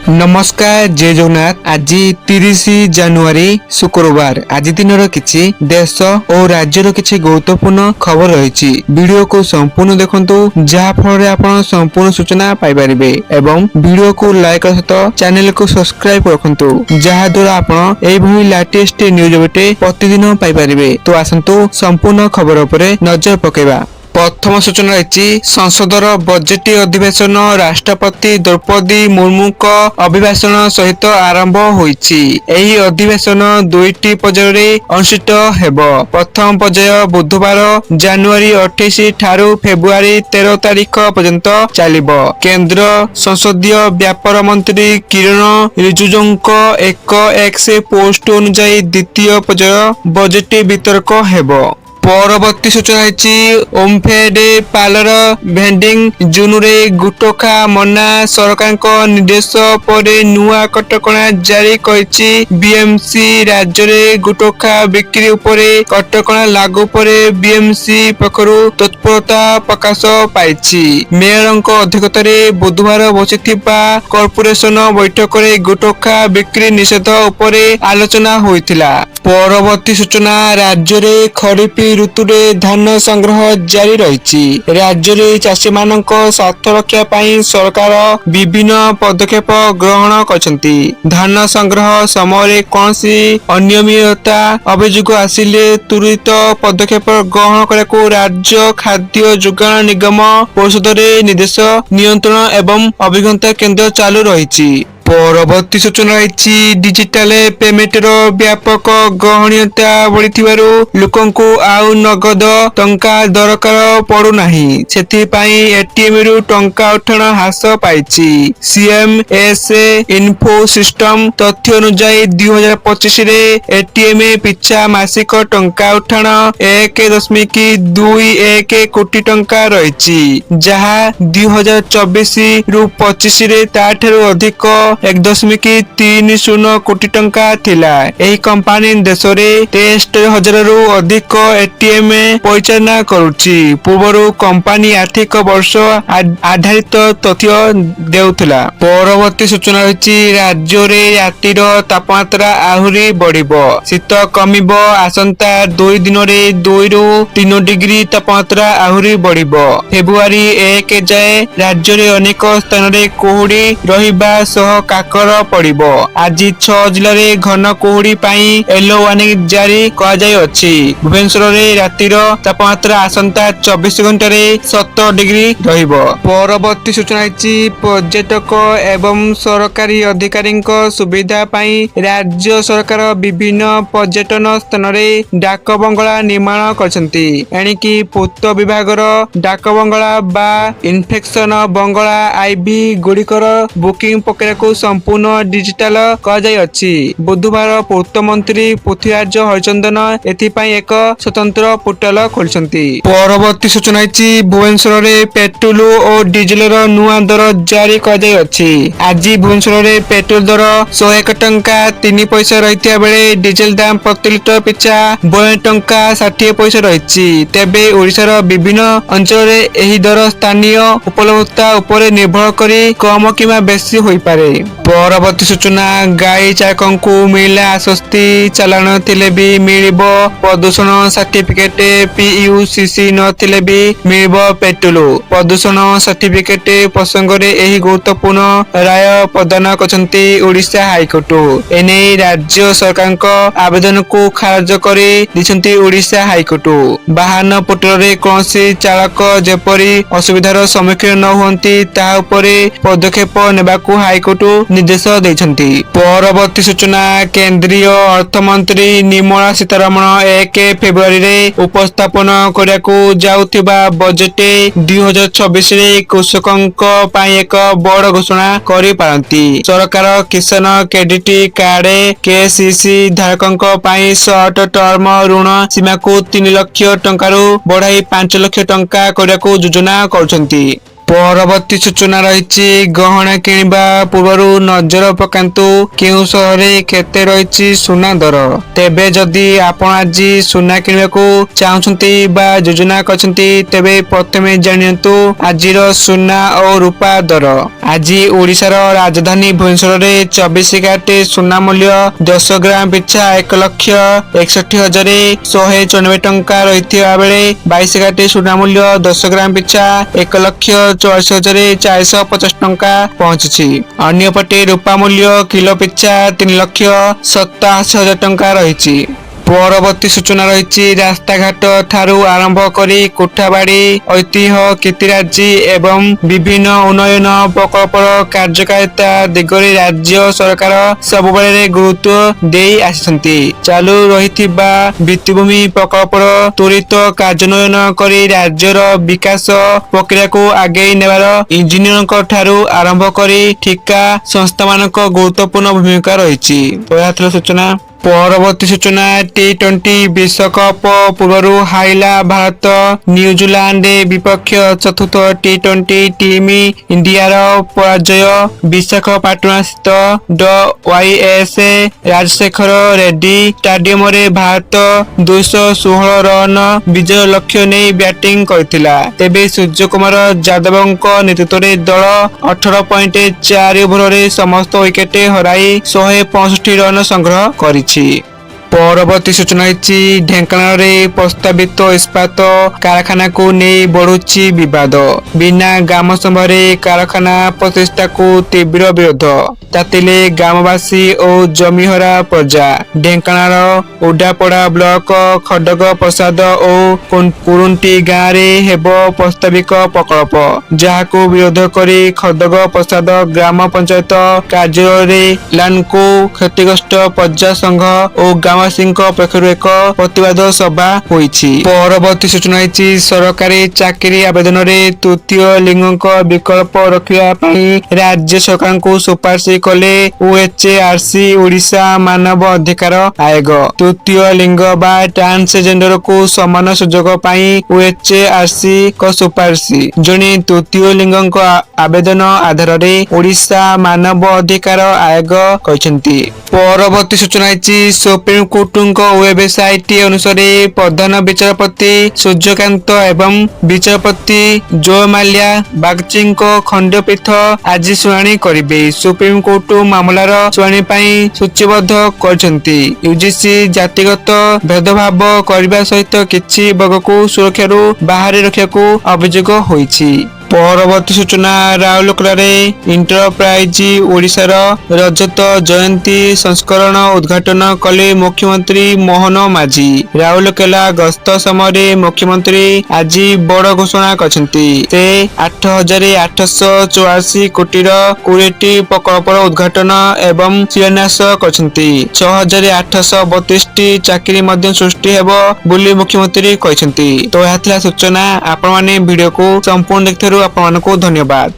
नमस्कार जय जगन्नाथ। आज 30 जानुआरी शुक्रवार। आज दिन किछि देश और राज्यर किछि गुरुत्वपूर्ण खबर रही। वीडियो को संपूर्ण देखंतु जहा फल आपण संपूर्ण सूचना पाई परिबे एवं वीडियो को लाइक सहित चैनल को सब्सक्राइब रखंतु जहा द्वारा आपण एई भली लेटेस्ट न्यूज बेटे प्रतिदिन पाई परिबे। तो आसंतु संपूर्ण खबर उपरे नजर पकेबा। प्रथम सूचना रही संसदर बजेट अधिवेशन राष्ट्रपति द्रौपदी मुर्मू अभिभाषण सहित आरंभ होईछि। एही अधिवेशन दुईटी पर्याय अनुष्ठित हेब। प्रथम पर्याय बुधवार जानुआरी 28 ठारू फेब्रुआरी 13 तारिख पर्यंत चलिब। केंद्र संसदीय व्यापार मंत्री किरण रिजिजूंक एक एक्स पोस्ट अनुसार द्वितीय पर्याय बजेट वितर्क हेब। परवर्ती सूचना है ओमफेड पार्लर भेंडिंग जून रे गुटखा मना सरकार निर्देश पर नुआ कटकणा जारी करिछि। बीएमसी राज्य रे गुटखा बिक्री उपरे कटकणा लागू पर बीएमसी पक्षरु तत्परता प्रकाश पाइछि। मेयरଙ୍କ अध्यक्षतारे बुधवार बसिथिबा कॉर्पोरेशन बैठक रे गुटखा बिक्री निषेध उपरे आलोचना होइथिला। परवर्ती सूचना राज्य रे खरीफ ऋतु रे धान संग्रह जारी रही। राज्य रे चाषी मानक स्वार्थ रक्षा पाई सरकार विभिन्न पदक्षेप ग्रहण करछंती। धान संग्रह समय कौनसी अनियमितता अभियोग आसिले तुरंत पदक्षेप ग्रहण करने राज्य खाद्य जोगाण निगम परिषद रे निर्देश नियंत्रण एवं अभिज्ञता केंद्र चालू रही। परवर्ती सूचना रही डिजिटाल पेमेंट व्यापक ग्रहणीयता बढ़िथिबारु लोकंकु आउ नगद टंका दरकार पड़ुनाही। सेथिपाई एटीएम रु टंका उठाण ह्रास पाइछि। सीएमएसए इन्फो सिस्टम तथ्य अनुसार 2025 रे एटीएम पिछा मासिक टंका उठाण 1.21 कोटी टंका रहिछि, जहा 2024 रु 25 रे ताठारु अधिक 1.30 कोटी टंका थिला। एही कंपनी देश रे 63,000 रु अधिक एटीएम परिचालना करुछि। पूर्वरु कंपनी आर्थिक वर्ष आधारित तथ्य देउथिला। परवर्ती सूचना रही राज्य रे रातिर तापमात्रा आहुरी बढ़िबो। शीत कमिबो। आसंता 2 दिन रे 2 रु 3 डिग्री तापमात्रा आहुरी बढ़िबो। फेब्रुआरी 1 जाए राज्य रे अनेक स्थान रे कुहुडी रहिबा सह काकर पड़िबो। आज 6 जिल्ला रे घन कुहुडी पाई येलो वार्निंग जारी करा जाय अछि। भुवनेश्वर रे रातिर तापमात्रा आसंता 24 घंटा रे 17 डिग्री रहिबो। परवर्ती सूचना अछि पर्यटक एवं सरकारी अधिकारी सुविधा पाई राज्य सरकार विभिन्न पर्यटन स्थान रे डाक बंगला निर्माण करछंती। एणिकी पूर्त विभाग डाक बंगला बा इन्फेक्शन बंगला आईबी गुड़िकर बुकिंग प्रक्रिया को संपूर्ण डिजिटाल बुधवार पूर्त मंत्री पृथ्वीराज हरिचंदन एथिपाई एक स्वतंत्र पोर्टाल खोलछंती। परवर्ती सूचना भुवनेश्वर रे पेट्रोल और डीजल नुआ दर जारी आज भुवनेश्वर रे पेट्रोल दर 101 टंका 3 पैसा रही बेले डीजल दाम प्रति लिटर पिछा 92 टंका 60 पैसा रही। तेबे ओडिशार विभिन्न अंचल रे एही दर स्थानीय उपलब्धता उपरे निर्भर करी कम किमा बेसी होई पारे। परवर्ती सूचना गाड़ी चालक मिला आश्वस्ति चालान थिले भी मिलिबो प्रदूषण सर्टिफिकेट। पीयूसीसी नथिले भी मिलिबो पेट्रोल। प्रदूषण सर्टिफिकेट प्रसंग रे एही गुरुत्वपूर्ण राय प्रदान करछंती ओडिशा हाईकोर्ट। एने राज्य सरकार को आवेदन को खारज करी दिछंती ओडिशा हाईकोर्ट। वाहन पोर्टल रे कोनसी चालक जेपरी असुविधार सम्मुखीन न हुंती ता उपरे पदक्षेप नेबाकू हाईकोर्ट निर्देश देछंती। परवर्ती सूचना केंद्रीय अर्थमंत्री निर्मला सीतारमण 1 फेब्रुआरी रे उपस्थापन करियाकू जाउथिबा बजेट 2026 रे कृषकंक पाई एक बड़ घोषणा करि पारंती। सरकार किसान क्रेडिट कार्ड केसीसी धारकंक पाई शॉर्ट टर्म ऋण सीमा को 3 लाख टंका बढ़ाई 5 लाख टंका करियाकू योजना करछंती। ପରବର୍ତ୍ତୀ ସୂଚନା ରହିଛି ଗହଣା କିଣିବା ପୂର୍ବରୁ ନଜର ପକାନ୍ତୁ କେଉଁ ସହରରେ କେତେ ରହିଛି ସୁନା ଦର। ତେବେ ଯଦି ଆପଣ ଆଜି ସୁନା କିଣିବାକୁ ଚାହୁଁଛନ୍ତି ବା ଯୋଜନା କରିଛନ୍ତି ତେବେ ପ୍ରଥମେ ଜାଣନ୍ତୁ ଆଜିର ସୁନା ଓ ରୂପା ଦର। ଆଜି ଓଡ଼ିଶାର ରାଜଧାନୀ ଭୁବନେଶ୍ୱରରେ 24 କ୍ୟାରେଟ ସୁନା ମୂଲ୍ୟ 10 ଗ୍ରାମ ପିଛା 1,61,194 ଟଙ୍କା ରହିଥିବା ବେଳେ 22 କ୍ୟାରେଟ ସୁନା ମୂଲ୍ୟ 10 ଗ୍ରାମ ପିଛା 1,84,450 ଟଙ୍କା ପହଞ୍ଚିଛି। ଅନ୍ୟପଟେ ରୂପା ମୂଲ୍ୟ କିଲୋ ପିଛା 3,87,000 ଟଙ୍କା ରହିଛି। ପରବର୍ତ୍ତୀ ସୂଚନା ରହିଛି ରାସ୍ତାଘାଟ ଠାରୁ ଆରମ୍ଭ କରି କୋଠାବାଡ଼ି ଐତିହ୍ୟ କୀର୍ତ୍ତିରାଜି ଏବଂ ବିଭିନ୍ନ ଉନ୍ନୟନ ପ୍ରକଳ୍ପର କାର୍ଯ୍ୟକାରିତା ଦିଗରେ ରାଜ୍ୟ ସରକାର ସବୁବେଳେ ଗୁରୁତ୍ୱ ଦେଇ ଆସିଛନ୍ତି। ଚାଲୁ ରହିଥିବା ଭିତ୍ତିଭୂମି ପ୍ରକଳ୍ପର ତ୍ୱରିତ କାର୍ଯ୍ୟାନ୍ୱୟନ କରି ରାଜ୍ୟର ବିକାଶ ପ୍ରକ୍ରିୟାକୁ ଆଗେଇ ନେବାର ଇଞ୍ଜିନିୟରଙ୍କ ଠାରୁ ଆରମ୍ଭ କରି ଠିକା ସଂସ୍ଥାମାନଙ୍କ ଗୁରୁତ୍ୱପୂର୍ଣ୍ଣ ଭୂମିକା ରହିଛି। ଏହା ଥିଲା ସୂଚନା। ପରବର୍ତ୍ତୀ ସୂଚନା ଟି20 ବିଶ୍ୱକପ ପୂର୍ବରୁ ହାରିଲା ଭାରତ ନ୍ୟୁଜିଲାଣ୍ଡ ବିପକ୍ଷ ଚତୁର୍ଥ ଟି20 ଟିମ୍ ଇଣ୍ଡିଆର ପରାଜୟ ବିଶାଖାପାଟଣାସ୍ଥିତ ୱାଇଏସ୍ ରାଜଶେଖର ରେଡ୍ଡି ଷ୍ଟାଡିୟମରେ ଭାରତ 216 ରନ୍ ବିଜୟ ଲକ୍ଷ୍ୟ ନେଇ ବ୍ୟାଟିଂ କରିଥିଲା। ତେବେ ସୂର୍ଯ୍ୟକୁମାର ଯାଦବଙ୍କ ନେତୃତ୍ୱରେ ଦଳ 18.4 ଓଭରରେ ସମସ୍ତ ୱିକେଟ ହରାଇ 165 ରନ୍ ସଂଗ୍ରହ କରିଛି। ପରବର୍ତ୍ତୀ ସୂଚନା ରହିଛି ଢେଙ୍କାନାଳରେ ପ୍ରସ୍ତାବିତ ଇସ୍ପାତ କାରଖାନାକୁ ନେଇ ବଢୁଛି ବିବାଦ। ବିନା ଗ୍ରାମ ସଭାରେ କାରଖାନା ପ୍ରତିଷ୍ଠାକୁ ତୀବ୍ର ବିରୋଧ ତାତିଲେ ଗ୍ରାମବାସୀ ଓ ଜମିହରା ପ୍ରଜା। ଢେଙ୍କାନାଳ ଉଡାପଡା ବ୍ଲକ ଖଡଗ ପ୍ରସାଦ ଓ କୁରୁଣ୍ଟି ଗାଁରେ ହେବ ପ୍ରସ୍ତାବିତ ପ୍ରକଳ୍ପ, ଯାହାକୁ ବିରୋଧ କରି ଖଡଗ ପ୍ରସାଦ ଗ୍ରାମ ପଞ୍ଚାୟତ କାର୍ଯ୍ୟାଳୟରେ ଲାନ୍କୁ କ୍ଷତିଗ୍ରସ୍ତ ପ୍ରଜା ସଂଘ ଓ ଗ୍ରାମବାସୀଙ୍କ ପକ୍ଷରୁ ଏକ ପ୍ରତିବାଦ ସଭା ହୋଇଛି। ପରବର୍ତ୍ତୀ ସୂଚନା ରହିଛି ସରକାରୀ ଚାକିରି ଆବେଦନରେ ତୃତୀୟ ଲିଙ୍ଗଙ୍କ ବିକଳ୍ପ ରଖିବା ପାଇଁ ରାଜ୍ୟ ସରକାରଙ୍କୁ ସୁପାରିଶ କଲେ ଓଏଚଆରସି ଓଡ଼ିଶା ମାନବ ଅଧିକାର ଆୟୋଗ। ତୃତୀୟ ଲିଙ୍ଗ ବା ଟ୍ରାନ୍ସଜେଣ୍ଡରକୁ ସମାନ ସୁଯୋଗ ପାଇଁ ଓଏଚଆରସି ଙ୍କ ସୁପାରିଶ ଜଣେ ତୃତୀୟ ଲିଙ୍ଗଙ୍କ ଆବେଦନ ଆଧାରରେ ଓଡ଼ିଶା ମାନବ ଅଧିକାର ଆୟୋଗ କହିଛନ୍ତି। ପରବର୍ତ୍ତୀ ସୂଚନା ରହିଛି ସୁପ୍ରିମକୋର୍ଟଙ୍କ ୱେବସାଇଟ ଅନୁସାରେ ପ୍ରଧାନ ବିଚାରପତି ସୂର୍ଯ୍ୟକାନ୍ତ ଏବଂ ବିଚାରପତି ଜୟ ମାଲ୍ୟା ବାଗଚିଙ୍କ ଖଣ୍ଡପୀଠ ଆଜି ଶୁଣାଣି କରିବେ। ସୁପ୍ରିମକୋର୍ଟ ମାମଲାର ଶୁଣାଣି ପାଇଁ ସୂଚୀବଦ୍ଧ କରିଛନ୍ତି। ୟୁଜିସି ଜାତିଗତ ଭେଦଭାବ କରିବା ସହିତ କିଛି ବର୍ଗକୁ ସୁରକ୍ଷାରୁ ବାହାରେ ରଖିବାକୁ ଅଭିଯୋଗ ହୋଇଛି। ପରବର୍ତ୍ତୀ ସୂଚନା ରାଉରକେଲାରେ ଇଣ୍ଟରପ୍ରାଇଜ ଓଡ଼ିଶାର ରଜତ ଜୟନ୍ତୀ ସଂସ୍କରଣ ଉଦ୍ଘାଟନ କଲେ ମୁଖ୍ୟମନ୍ତ୍ରୀ ମୋହନ ମାଝୀ। ରାଉରକେଲା ଗସ୍ତ ସମୟରେ ମୁଖ୍ୟମନ୍ତ୍ରୀ ଆଜି ବଡ଼ ଘୋଷଣା କରିଛନ୍ତି। ସେ 8,884 କୋଟିର 20ଟି ପ୍ରକଳ୍ପର ଉଦ୍ଘାଟନ ଏବଂ ଶିଳାନ୍ୟାସ କରିଛନ୍ତି। 6,832ଟି ଚାକିରି ମଧ୍ୟ ସୃଷ୍ଟି ହେବ ବୋଲି ମୁଖ୍ୟମନ୍ତ୍ରୀ କହିଛନ୍ତି। ତ ଏହା ଥିଲା ସୂଚନା। ଆପଣମାନେ ଭିଡିଓକୁ ସମ୍ପୂର୍ଣ୍ଣ ଦେଖିଥିବାରୁ ଆପଣମାନଙ୍କୁ ଧନ୍ୟବାଦ।